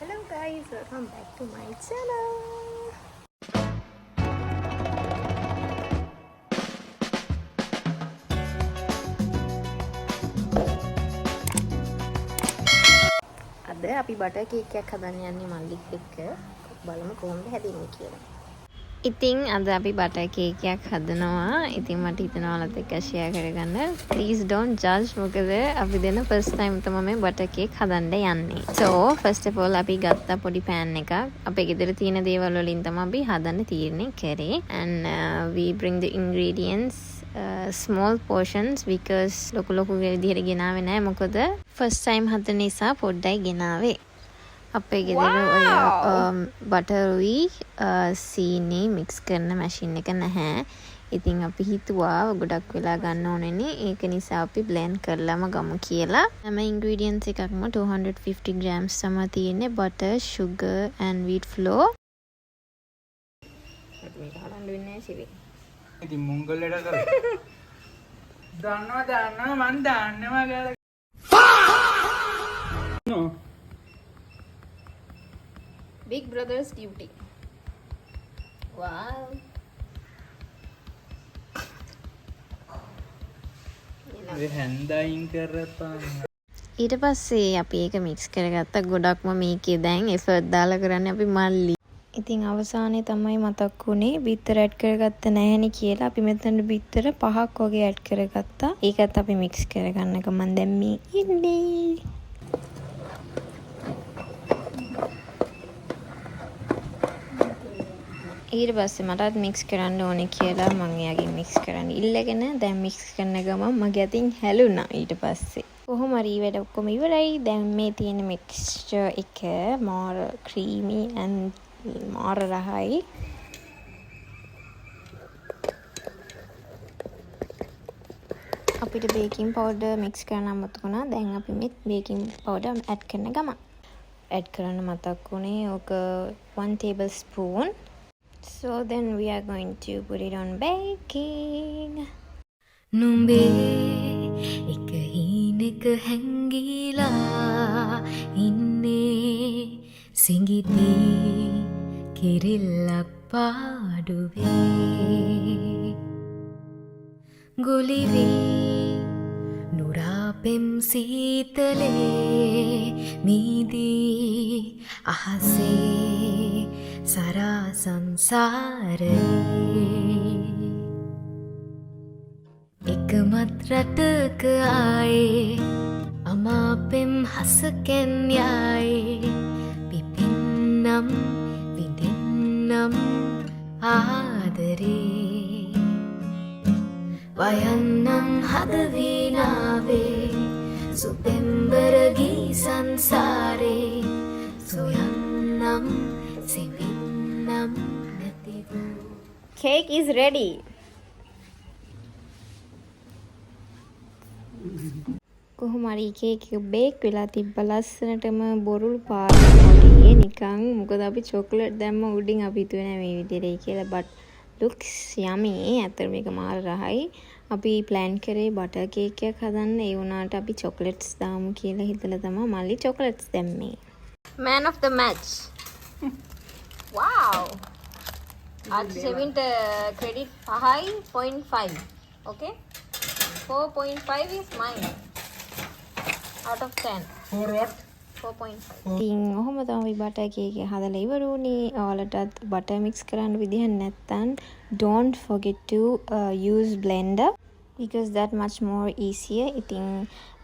Hello guys, welcome back to my channel. අද අපි butter cake එකක් හදන්න යන්නේ මල්ලිත් එක්ක. බලමු කොහොමද හැදෙන්නේ කියලා. ඉතින් අද අපි බටර් කේක් එකක් හදනවා. ඉතින් මට හිතෙනවා ඔයාලත් එක්ක ෂෙයා කරගන්න. Please don't judge මොකද අපි දෙන first time තමයි මේ බටර් කේක් හදන්න යන්නේ. So first of all අපි ගත්ත පොඩි pan එකක්. අපේ ගෙදර තියෙන දේවල් වලින් තමයි අපි හදන්න තීරණය කරේ. And we bring the ingredients small portions because ලොකු විදිහට ගෙනාවේ නැහැ. මොකද first time හදන නිසා පොඩ්ඩයි ගෙනාවේ. අපේ ගෙදර ඔය බටරුයි සීනි මික්ස් කරන මැෂින් එක නැහැ. ඉතින් අපි හිතුවා ගොඩක් වෙලා ගන්න ඕනේනේ. ඒක නිසා අපි බ්ලෙන්ඩ් කරලාම ගමු කියලා. හැම ඉන්ග්‍රීඩියන්ට්ස් එකක්ම 250 grams තමයි තියෙන්නේ. butter, sugar and wheat flour. මේක හදන්න වෙන්නේ සිවි. ඉතින් මුංගලෙට කරා. දන්නවා මන් දන්නවා කියලා. No. Big brother's duty. Wow. ඒ හැන්දයින් කරපන්. ඊට පස්සේ අපි ඒක මික්ස් කරගත්ත. ගොඩක්ම මේකේ දැන් එෆර්ට් දාලා කරන්නේ අපි මල්ලි. ඉතින් අවසානයේ තමයි මතක් වුණේ බිත්තර ඇඩ් කරගත්ත නැහෙනි කියලා. අපි මෙතන බිත්තර 5ක් වගේ ඇඩ් කරගත්තා. ඒකත් අපි මික්ස් කරගන්න ගමන් දැන් මේ ඉන්නේ. ඊට පස්සේ මටත් මික්ස් කරන්න ඕනේ කියලා මම එයාගෙන් මික්ස් කරන්න ඉල්ලගෙන දැන් මික්ස් කරන ගමන් මගේ අතින් හැලුණා. ඊට පස්සේ කොහොම හරි වැඩ ඔක්කොම ඉවරයි. දැන් මේ තියෙන මික්ස්චර් එක මාර ක්‍රීමි and මාර රහයි. අපිට බේකින් පවුඩර් මික්ස් කරන්න අමතක වුණා. දැන් අපි මේ බේකින් පවුඩර් ඇඩ් කරන ගමන් ඇඩ් කරන්න මතක් වුණේ ඔක 1 tablespoon. So then we are going to put it on baking. නුඹේ එක හීනෙක හැංගිලා ඉන්නේ සිඟිති කිරිල්ලක් පාඩුවේ ගුලිවී නුරාපෙම් සීතලේ මීදී අහසේ සරා සංසාරේ එකමත් රටක ආයේ අමාපෙම් හසකෙන් යායේ පිපින්නම් විඳින්නම් ආදරේ වයන්නම් හදවීනාවේ සුපෙම්බර ගී සංසාරේ සොයන්නම් සිවින්නම් නැතිවූ. Cake is ready. කොහොම හරි කේක් එක බේක් වෙලා තිබ්බ ලස්සනටම බොරුල් පාට වගේ නිකන්. මොකද අපි චොක්ලට් දැම්ම උඩින් අපි හිතුවේ නෑ මේ විදිහටයි කියලා. but looks yummy. ඇත්තට මේක මාර රහයි. අපි ප්ලෑන් කරේ බටර් කේක් එකක් හදන්න. ඒ වුණාට අපි චොක්ලට්ස් දාමු කියලා හිතලා තමයි මල්ලි චොක්ලට්ස් දැම්මේ. Man of the match. wow. आज सेविंट credit 5.5. okay. 4.5 is mine out of 10. For what? 4.5. ඉතින් ඔහොම තමයි බටර් කේක් එක හදලා ඉවරුනේ. ඔයාලටත් බටර් මික්ස් කරන්න විදිහ නැත්නම් don't forget to use blender because that much more easier. ඉතින්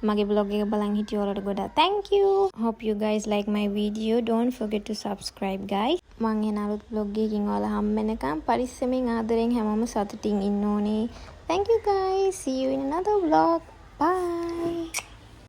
මගේ blog එක බලන් හිටිය ඔයාලට ගොඩාක් thank you. Hope you guys like my video. Don't forget to subscribe guys. මං එන අලුත් blog එකකින් ඔයාලා හම්බෙනකම් පරිස්සමෙන් ආදරෙන් හැමෝම සතුටින් ඉන්න ඕනේ. Thank you guys. See you in another vlog. Bye.